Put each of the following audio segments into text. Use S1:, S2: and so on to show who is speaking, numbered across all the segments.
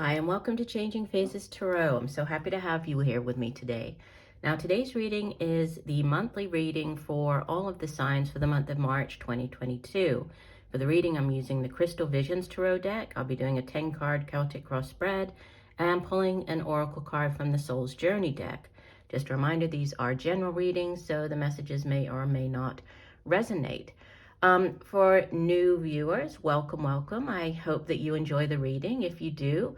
S1: Hi, and welcome to Changing Phases Tarot. I'm so happy to have you here with me today. Now, today's reading is the monthly reading for all of the signs for the month of March 2022. For the reading, I'm using the Crystal Visions Tarot deck. I'll be doing a 10-card Celtic cross spread and pulling an oracle card from the Soul's Journey deck. Just a reminder, these are general readings, so the messages may or may not resonate. For new viewers, welcome. I hope that you enjoy the reading. If you do,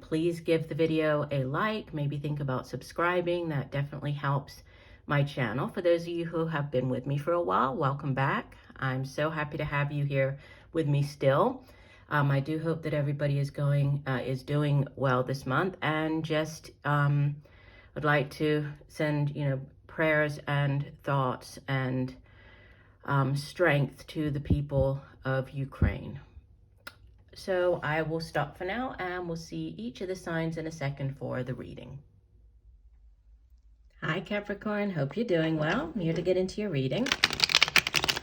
S1: please give the video a like, maybe think about subscribing. That definitely helps my channel. For those of you who have been with me for a while, welcome back. I'm so happy to have you here with me still. I do hope that everybody is doing well this month, and just would like to send prayers and thoughts and strength to the people of Ukraine. So I will stop for now, and we'll see each of the signs in a second for the reading. Hi Capricorn, hope you're doing well. I'm here to get into your reading.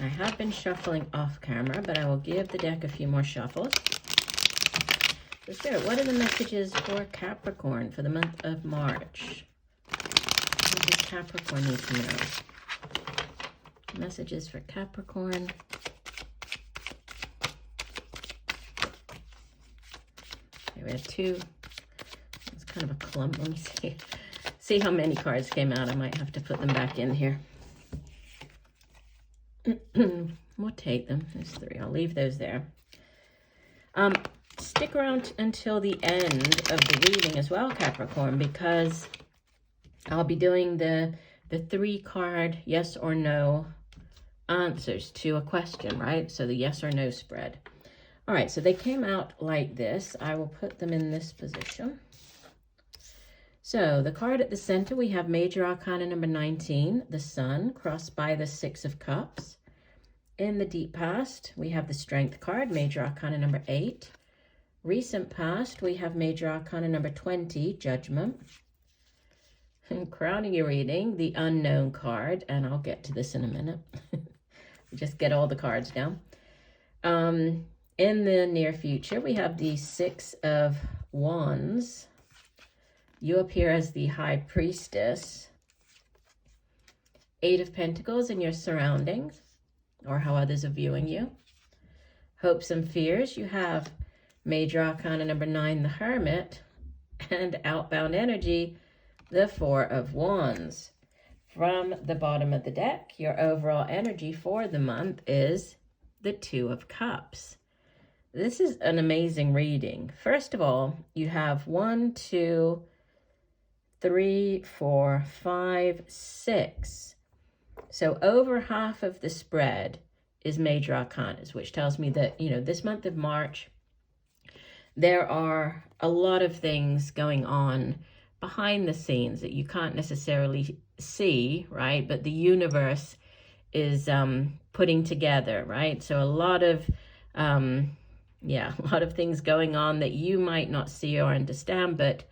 S1: I have been shuffling off camera, but I will give the deck a few more shuffles. So Spirit, what are the messages for Capricorn for the month of March? What does Capricorn need to know? Messages for Capricorn. Okay, we have two. It's kind of a clump. Let me see how many cards came out. I might have to put them back in here. We'll take them. There's three. I'll leave those there. Stick around until the end of the reading as well, Capricorn, because I'll be doing the 3-card yes or no answers to a question, right? So the yes or no spread. All right, so they came out like this. I will put them in this position. So the card at the center, we have Major Arcana number 19, the Sun, crossed by the 6 of Cups. In the deep past, we have the Strength card, Major Arcana number 8. Recent past, we have Major Arcana number 20, Judgment. And crowning your reading, the Unknown card, and I'll get to this in a minute. Just get all the cards down. In the near future, we have the 6 of Wands. You appear as the High Priestess. 8 of Pentacles in your surroundings, or how others are viewing you. Hopes and fears, you have Major Arcana number 9, the Hermit, and outbound energy, the 4 of Wands. From the bottom of the deck, your overall energy for the month is the 2 of Cups. This is an amazing reading. First of all, you have 1, 2, 3, 4, 5, 6. So over half of the spread is Major Arcanas, which tells me that, this month of March, there are a lot of things going on behind the scenes that you can't necessarily see, right? But the universe is putting together, right? So a lot of things going on that you might not see or understand, but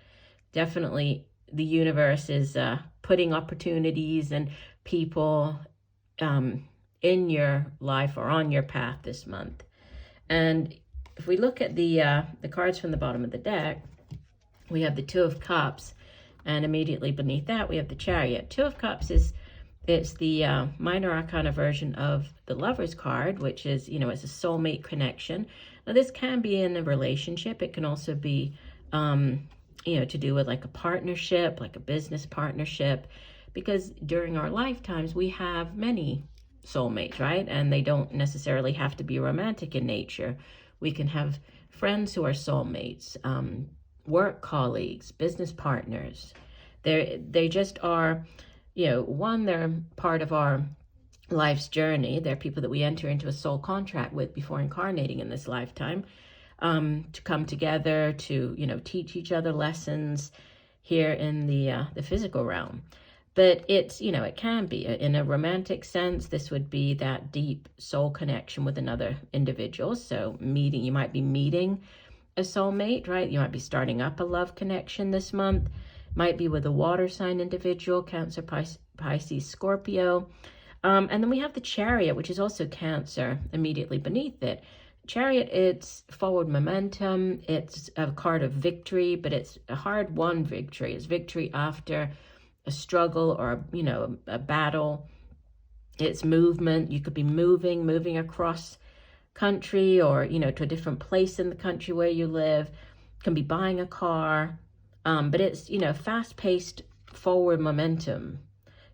S1: definitely the universe is putting opportunities and people in your life or on your path this month. And if we look at the cards from the bottom of the deck, we have the 2 of Cups, and immediately beneath that, we have the Chariot. 2 of Cups it's the minor arcana version of the Lover's card, which is, it's a soulmate connection. Now, this can be in a relationship. It can also be, to do with like a partnership, like a business partnership, because during our lifetimes, we have many soulmates, right? And they don't necessarily have to be romantic in nature. We can have friends who are soulmates, work colleagues, business partners. They just are, they're part of our life's journey. They're people that we enter into a soul contract with before incarnating in this lifetime, to come together, to, teach each other lessons here in the physical realm. But it's, it can be in a romantic sense. This would be that deep soul connection with another individual. So you might be meeting a soulmate, right? You might be starting up a love connection this month. Might be with a water sign individual, Cancer, Pisces, Scorpio. And then we have the Chariot, which is also Cancer immediately beneath it. Chariot, it's forward momentum. It's a card of victory, but it's a hard-won victory. It's victory after a struggle or, you know, a battle. It's movement. You could be moving across country, or, you know, to a different place in the country where you live. Can be buying a car, but it's, you know, fast-paced forward momentum,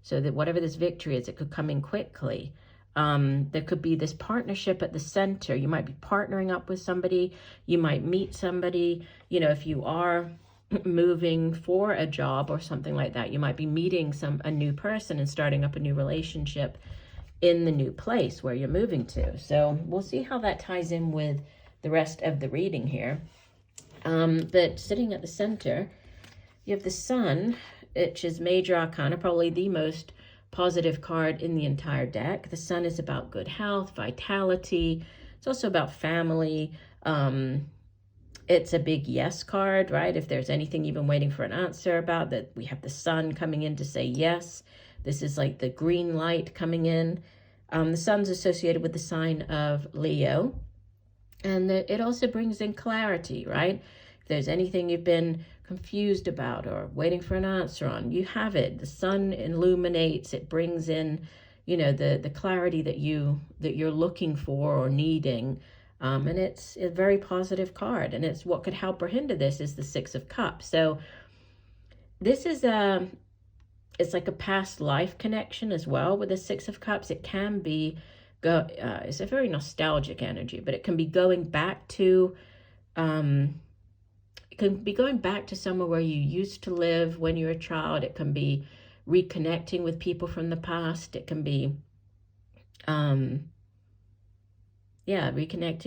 S1: so that whatever this victory is, it could come in quickly. There could be this partnership at the center. You might be partnering up with somebody. You might meet somebody. You know, if you are moving for a job or something like that, you might be meeting a new person and starting up a new relationship in the new place where you're moving to. So we'll see how that ties in with the rest of the reading here. But sitting at the center, you have the Sun, which is major arcana, probably the most positive card in the entire deck. The Sun is about good health, vitality. It's also about family. It's a big yes card, right? If there's anything you've been waiting for an answer about, that we have the Sun coming in to say yes. This is like the green light coming in. The Sun's associated with the sign of Leo. And it also brings in clarity, right? If there's anything you've been confused about or waiting for an answer on, you have it. The Sun illuminates, it brings in, you know, the clarity that you're looking for or needing. And it's a very positive card. And it's what could help or hinder this is the Six of Cups. So this is it's like a past life connection as well with the Six of Cups. It can be it's a very nostalgic energy, but it can be going back to somewhere where you used to live when you were a child. It can be reconnecting with people from the past. It can be reconnecting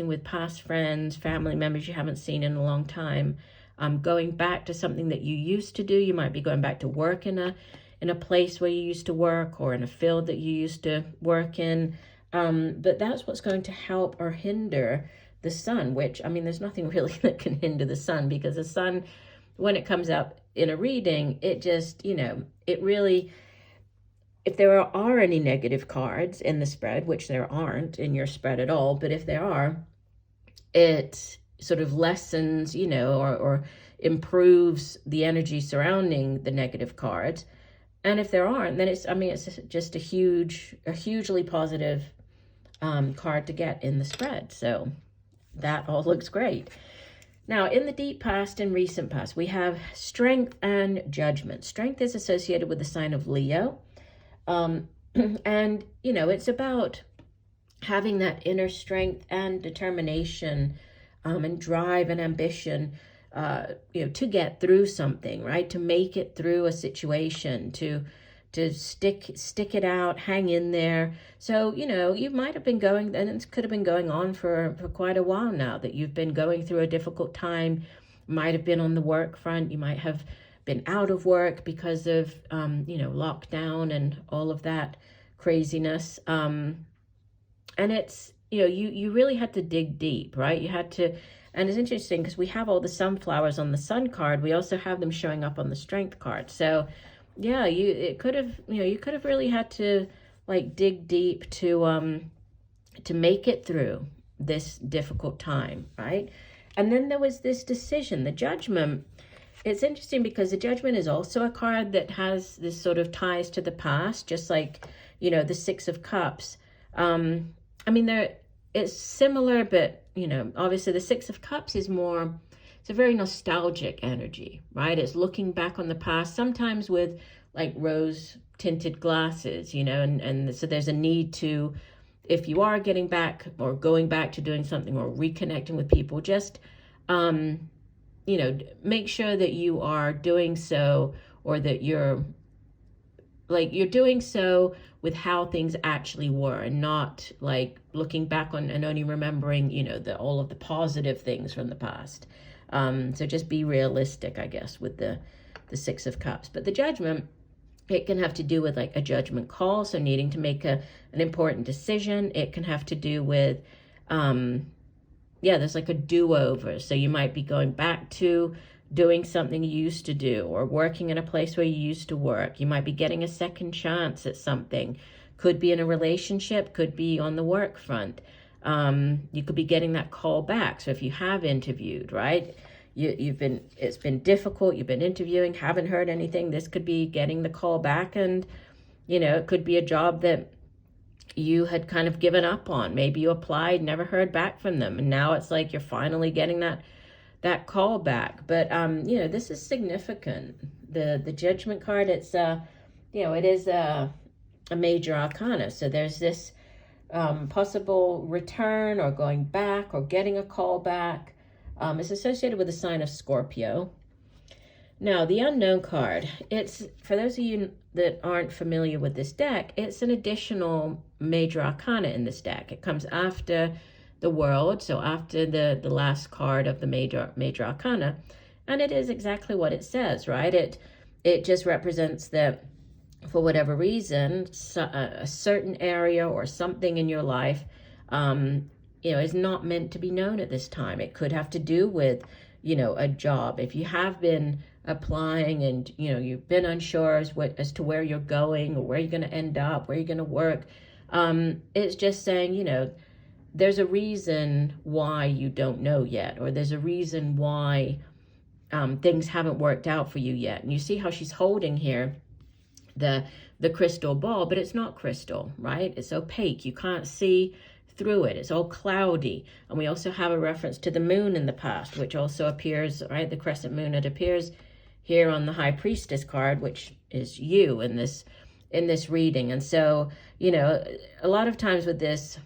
S1: with past friends, family members you haven't seen in a long time. Going back to something that you used to do. You might be going back to work in a place where you used to work, or in a field that you used to work in. But that's what's going to help or hinder the Sun, which, I mean, there's nothing really that can hinder the Sun, because the Sun, when it comes up in a reading, it just, you know, it really, if there are any negative cards in the spread, which there aren't in your spread at all, but if there are, it sort of lessens, you know, or improves the energy surrounding the negative cards. And if there aren't, then it's just a hugely positive card to get in the spread. So that all looks great. Now, in the deep past and recent past, we have Strength and Judgment. Strength is associated with the sign of Leo. And, you know, it's about having that inner strength and determination and drive and ambition, you know, to get through something, right? To make it through a situation, to stick it out, hang in there. So, you know, you might have been going, and it could have been going on for quite a while now, that you've been going through a difficult time. Might have been on the work front. You might have been out of work because of, you know, lockdown and all of that craziness. And it's, you know, you really had to dig deep, right? You had to, and it's interesting because we have all the sunflowers on the Sun card. We also have them showing up on the Strength card. So yeah, you could have really had to like dig deep to make it through this difficult time, right? And then there was this decision, the Judgment. It's interesting because the Judgment is also a card that has this sort of ties to the past, just like, you know, the Six of Cups. I mean, it's similar, but, you know, obviously the Six of Cups is more, it's a very nostalgic energy, right? It's looking back on the past, sometimes with like rose tinted glasses, you know, and so there's a need to, if you are getting back or going back to doing something or reconnecting with people, just, you know, make sure that you are doing so, or that you're doing so with how things actually were, and not like looking back on and only remembering, you know, all of the positive things from the past. So just be realistic, I guess, with the Six of Cups. But the Judgment, it can have to do with like a judgment call, so needing to make an important decision. It can have to do with, there's like a do-over. So you might be going back to doing something you used to do, or working in a place where you used to work. You might be getting a second chance at something. Could be in a relationship, could be on the work front. You could be getting that call back. So if you have interviewed, right, it's been difficult, you've been interviewing, haven't heard anything, this could be getting the call back. And, it could be a job that you had kind of given up on. Maybe you applied, never heard back from them, and now it's like you're finally getting that call back. But this is significant. The Judgment card, it's it is a major arcana. So there's this possible return or going back or getting a call back. It's associated with the sign of Scorpio. Now, the Unknown card, it's, for those of you that aren't familiar with this deck, it's an additional major arcana in this deck. It comes after the World, so after the last card of the major arcana, and it is exactly what it says, right? It just represents that, for whatever reason, a certain area or something in your life, is not meant to be known at this time. It could have to do with, a job. If you have been applying and, you've been unsure as to where you're going or where you're going to end up, where you're going to work, it's just saying, there's a reason why you don't know yet, or there's a reason why things haven't worked out for you yet. And you see how she's holding here the crystal ball, but it's not crystal, right? It's opaque. You can't see through it. It's all cloudy. And we also have a reference to the moon in the past, which also appears, right? The crescent moon, it appears here on the High Priestess card, which is you in this reading. And so, a lot of times with this,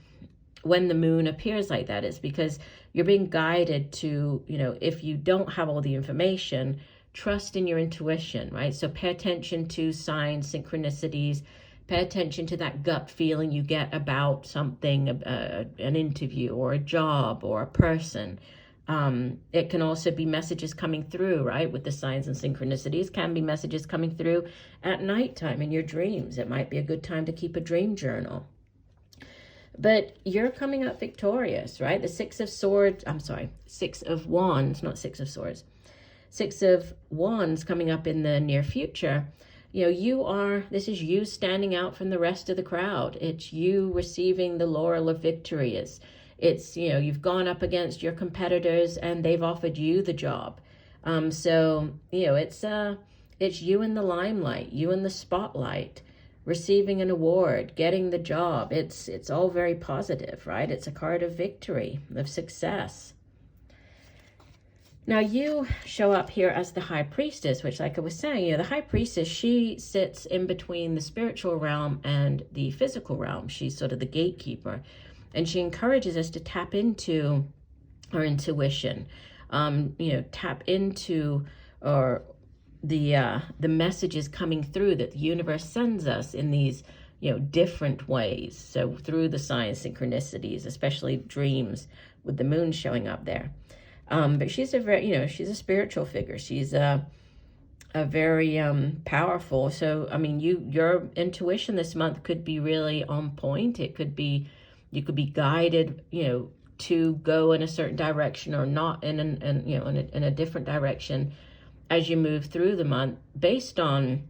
S1: when the moon appears like that, it's because you're being guided to, if you don't have all the information, trust in your intuition, right? So pay attention to signs, synchronicities, pay attention to that gut feeling you get about something, an interview or a job or a person. It can also be messages coming through, right? With the signs and synchronicities, can be messages coming through at nighttime in your dreams. It might be a good time to keep a dream journal. But you're coming up victorious, right? The Six of Wands, not Six of Swords. Six of Wands coming up in the near future. This is you standing out from the rest of the crowd. It's you receiving the laurel of victory. It's you've gone up against your competitors and they've offered you the job. It's you in the limelight, you in the spotlight, receiving an award, getting the job. It's all very positive, right? It's a card of victory, of success. Now you show up here as the High Priestess, which, like I was saying, the High Priestess, she sits in between the spiritual realm and the physical realm. She's sort of the gatekeeper, and she encourages us to tap into our intuition, tap into the messages coming through that the universe sends us in these, different ways. So through the signs, synchronicities, especially dreams with the moon showing up there. But she's she's a spiritual figure. She's a very powerful. So, your intuition this month could be really on point. It could be, you could be guided, to go in a certain direction or not in a different direction as you move through the month based on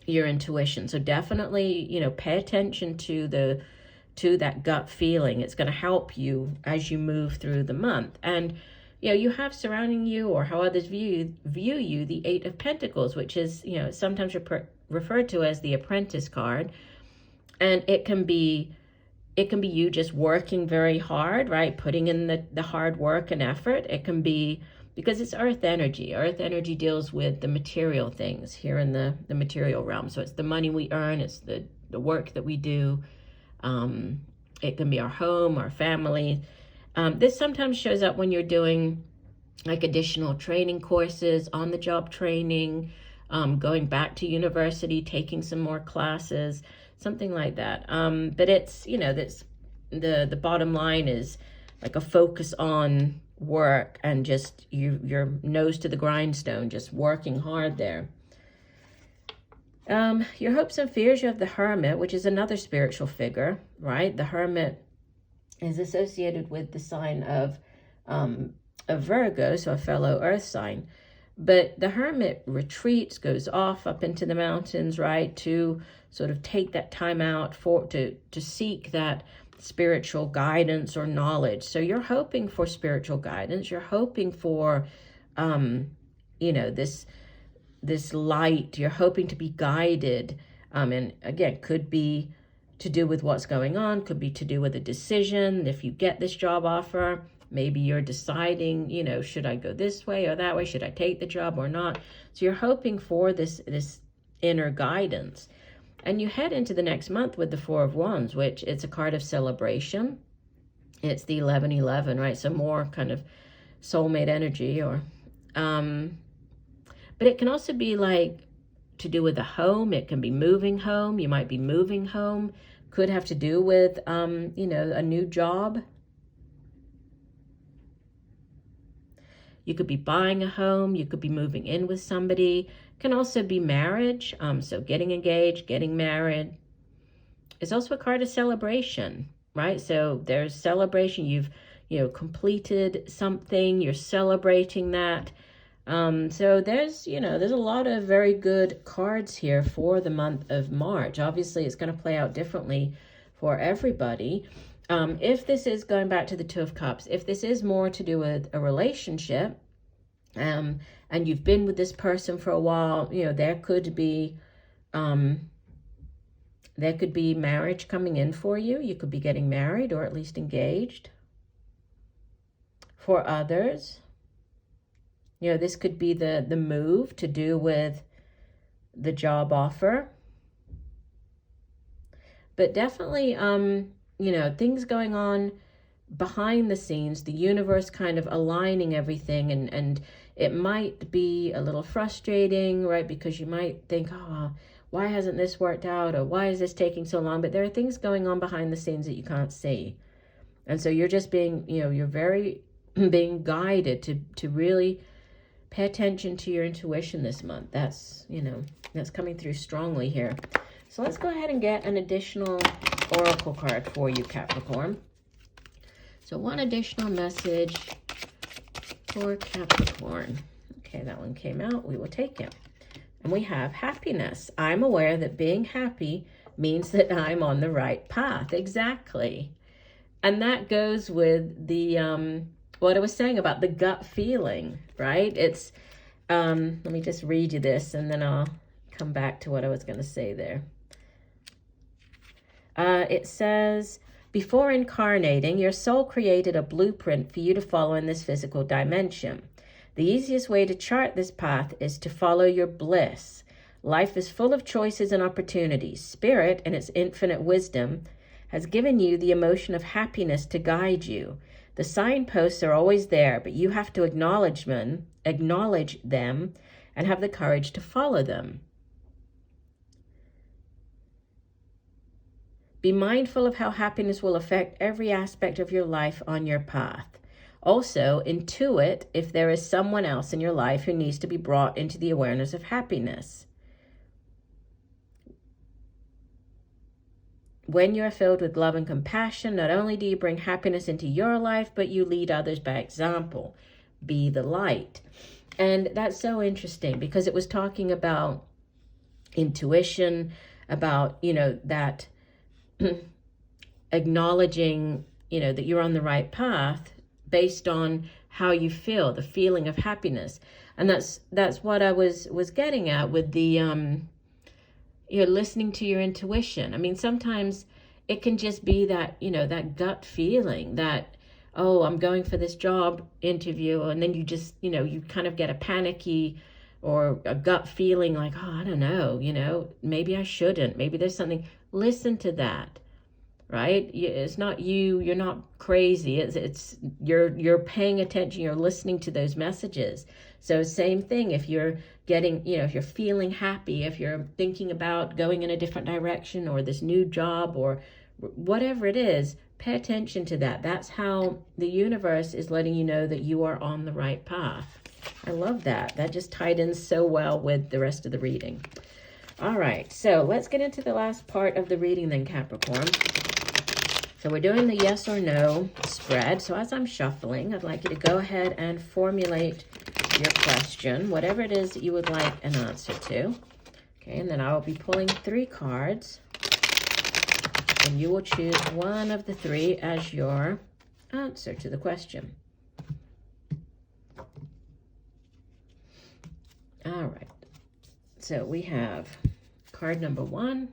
S1: your intuition. So definitely, pay attention to that gut feeling. It's going to help you as you move through the month. And you have surrounding you, or how others view you, the Eight of Pentacles, which is, sometimes referred to as the Apprentice card. And it can be you just working very hard, right? Putting in the hard work and effort. It can be, because it's earth energy. Earth energy deals with the material things here in the material realm. So it's the money we earn, it's the work that we do. It can be our home, our family. This sometimes shows up when you're doing like additional training courses, on-the-job training, going back to university, taking some more classes, something like that. But it's, that's the bottom line is like a focus on work and just your nose to the grindstone, just working hard there. Your hopes and fears, you have the Hermit, which is another spiritual figure, right? The Hermit is associated with the sign of Virgo, so a fellow earth sign. But the Hermit retreats, goes off up into the mountains, right, to sort of take that time out to seek that spiritual guidance or knowledge. So you're hoping for spiritual guidance. You're hoping for, you know, this light. You're hoping to be guided. And again, could be to do with what's going on, could be to do with a decision. If you get this job offer, maybe you're deciding, you know, should I go this way or that way? Should I take the job or not? So you're hoping for this inner guidance. And you head into the next month with the Four of Wands, which it's a card of celebration. It's the 11-11, right? So more kind of soulmate energy, or but it can also be like to do with a home. It can be moving home. You might be moving home. Could have to do with, you know, a new job. You could be buying a home. You could be moving in with somebody. Can also be marriage. So getting engaged, getting married. It's also a card of celebration, right? So there's celebration. You've, you know, completed something. You're celebrating that. So there's, you know, there's a lot of very good cards here for the month of March. Obviously, it's going to play out differently for everybody. If this is going back to the Two of Cups, if this is more to do with a relationship, and you've been with this person for a while, you know, there could be marriage coming in for you. You could be getting married or at least engaged. For others, you know, this could be the move to do with the job offer. But definitely, you know, things going on behind the scenes, the universe kind of aligning everything, and it might be a little frustrating, right? Because you might think, oh, why hasn't this worked out? Or why is this taking so long? But there are things going on behind the scenes that you can't see. And so you're just being, you know, you're very being guided to really pay attention to your intuition this month. That's, you know, that's coming through strongly here. So let's go ahead and get an additional oracle card for you, Capricorn. So one additional message for Capricorn. Okay, that one came out. We will take it. And we have happiness. I'm aware that being happy means that I'm on the right path. Exactly. And that goes with the what I was saying about the gut feeling, right? It's, let me just read you this and then I'll come back to what I was going to say there. It says, before incarnating, your soul created a blueprint for you to follow in this physical dimension. The easiest way to chart this path is to follow your bliss. Life is full of choices and opportunities. Spirit, in its infinite wisdom, has given you the emotion of happiness to guide you. The signposts are always there, but you have to acknowledge them and have the courage to follow them. Be mindful of how happiness will affect every aspect of your life on your path. Also, intuit if there is someone else in your life who needs to be brought into the awareness of happiness. When you are filled with love and compassion, not only do you bring happiness into your life, but you lead others by example. Be the light. And that's so interesting because it was talking about intuition, about, you know, that acknowledging, you know, that you're on the right path based on how you feel, the feeling of happiness. And that's what I was getting at with the you're listening to your intuition. I mean, sometimes it can just be that, you know, that gut feeling that, oh, I'm going for this job interview. And then you just, you know, you kind of get a panicky or a gut feeling like, oh, I don't know, you know, maybe I shouldn't. Maybe there's something. Listen to that, right? It's not you. You're not crazy. It's you're paying attention. You're listening to those messages. So same thing, if you're getting, you know, if you're feeling happy, if you're thinking about going in a different direction or this new job or whatever it is, pay attention to that. That's how the universe is letting you know that you are on the right path. I love that. That just tied in so well with the rest of the reading. All right, so let's get into the last part of the reading then, Capricorn. So we're doing the yes or no spread. So as I'm shuffling, I'd like you to go ahead and formulate your question, whatever it is that you would like an answer to. Okay, and then I will be pulling 3 cards. and you will choose one of the three as your answer to the question. All right. So we have card number 1,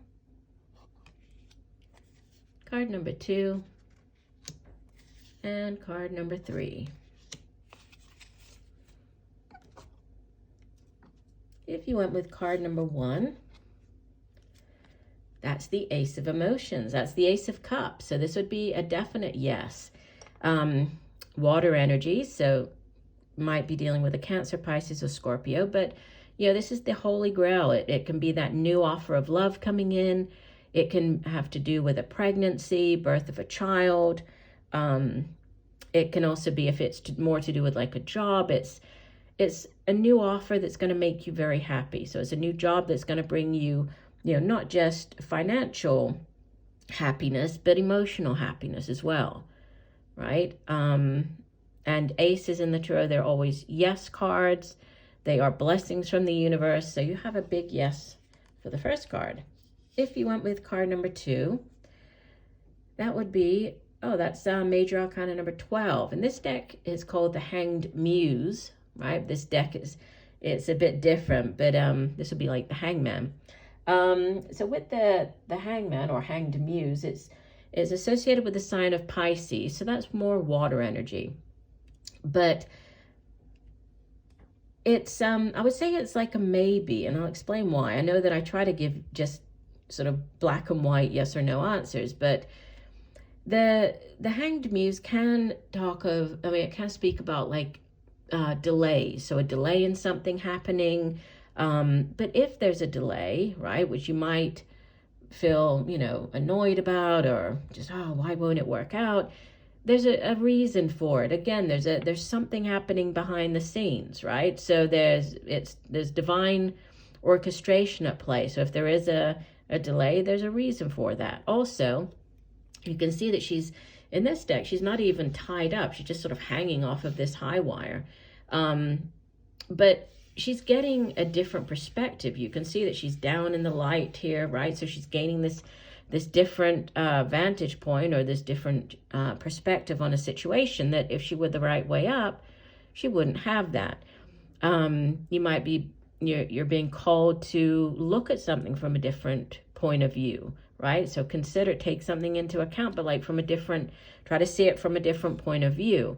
S1: card number 2, and card number 3. If you went with card number 1, that's the Ace of Emotions. That's the Ace of Cups. So this would be a definite yes. Water energy, so might be dealing with a Cancer, Pisces, or Scorpio, but this is the Holy Grail. It can be that new offer of love coming in. It can have to do with a pregnancy, birth of a child. It can also be, if it's more to do with like a job, it's a new offer that's going to make you very happy. So it's a new job that's going to bring you, not just financial happiness, but emotional happiness as well, right? And aces in the tarot, they're always yes cards. They are blessings from the universe. So you have a big yes for the first card. If you went with card number 2, that would be, that's Major Arcana number 12. And this deck is called the Hanged Muse, right? This deck it's a bit different, but this would be like the Hangman. So with the Hangman or Hanged Muse, it's associated with the sign of Pisces. So that's more water energy. But it's, I would say it's like a maybe, and I'll explain why. I know that I try to give just sort of black and white, yes or no answers, but the Hanged Muse can talk of, it can speak about like delays. So a delay in something happening. But if there's a delay, right, which you might feel, annoyed about, or just, why won't it work out? There's a reason for it. Again, there's something happening behind the scenes, right? So there's divine orchestration at play. So if there is a delay, there's a reason for that. Also, you can see that she's, in this deck, she's not even tied up. She's just sort of hanging off of this high wire. But she's getting a different perspective. You can see that she's down in the light here, right? So she's gaining this different vantage point, or this different perspective on a situation that if she were the right way up, she wouldn't have that. You might be, you're being called to look at something from a different point of view, right? So take something into account, but like try to see it from a different point of view.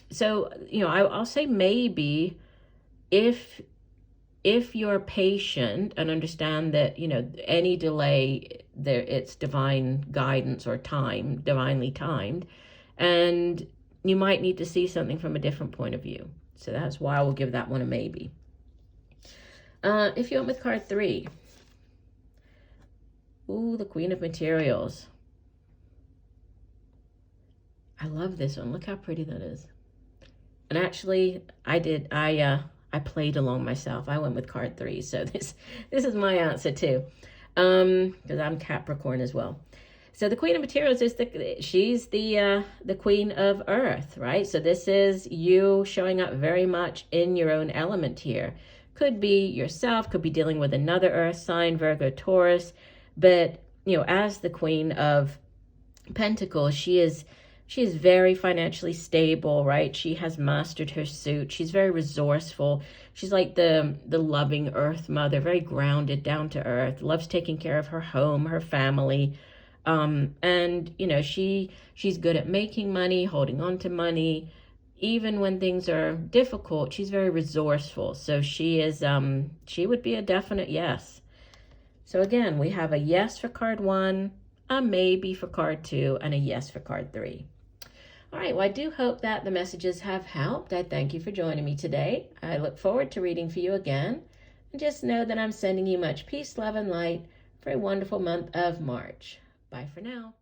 S1: So, I'll say maybe if you're patient and understand that, any delay there, it's divine guidance or time, divinely timed, and you might need to see something from a different point of view. So that's why I will give that one a maybe. If you went with card 3, the Queen of Materials. I love this one. Look how pretty that is. And actually, I played along myself. I went with card 3, so this is my answer too, because I'm Capricorn as well. So the Queen of Materials is she's the Queen of Earth, right? So this is you showing up very much in your own element here. Could be yourself, could be dealing with another Earth sign, Virgo, Taurus, but as the Queen of Pentacles, she is very financially stable, right? She has mastered her suit. She's very resourceful. She's like the loving earth mother, very grounded, down to earth, loves taking care of her home, her family. And, she's good at making money, holding on to money. Even when things are difficult, she's very resourceful. So she would be a definite yes. So again, we have a yes for card 1, a maybe for card 2, and a yes for card 3. All right, well, I do hope that the messages have helped. I thank you for joining me today. I look forward to reading for you again. And just know that I'm sending you much peace, love, and light for a wonderful month of March. Bye for now.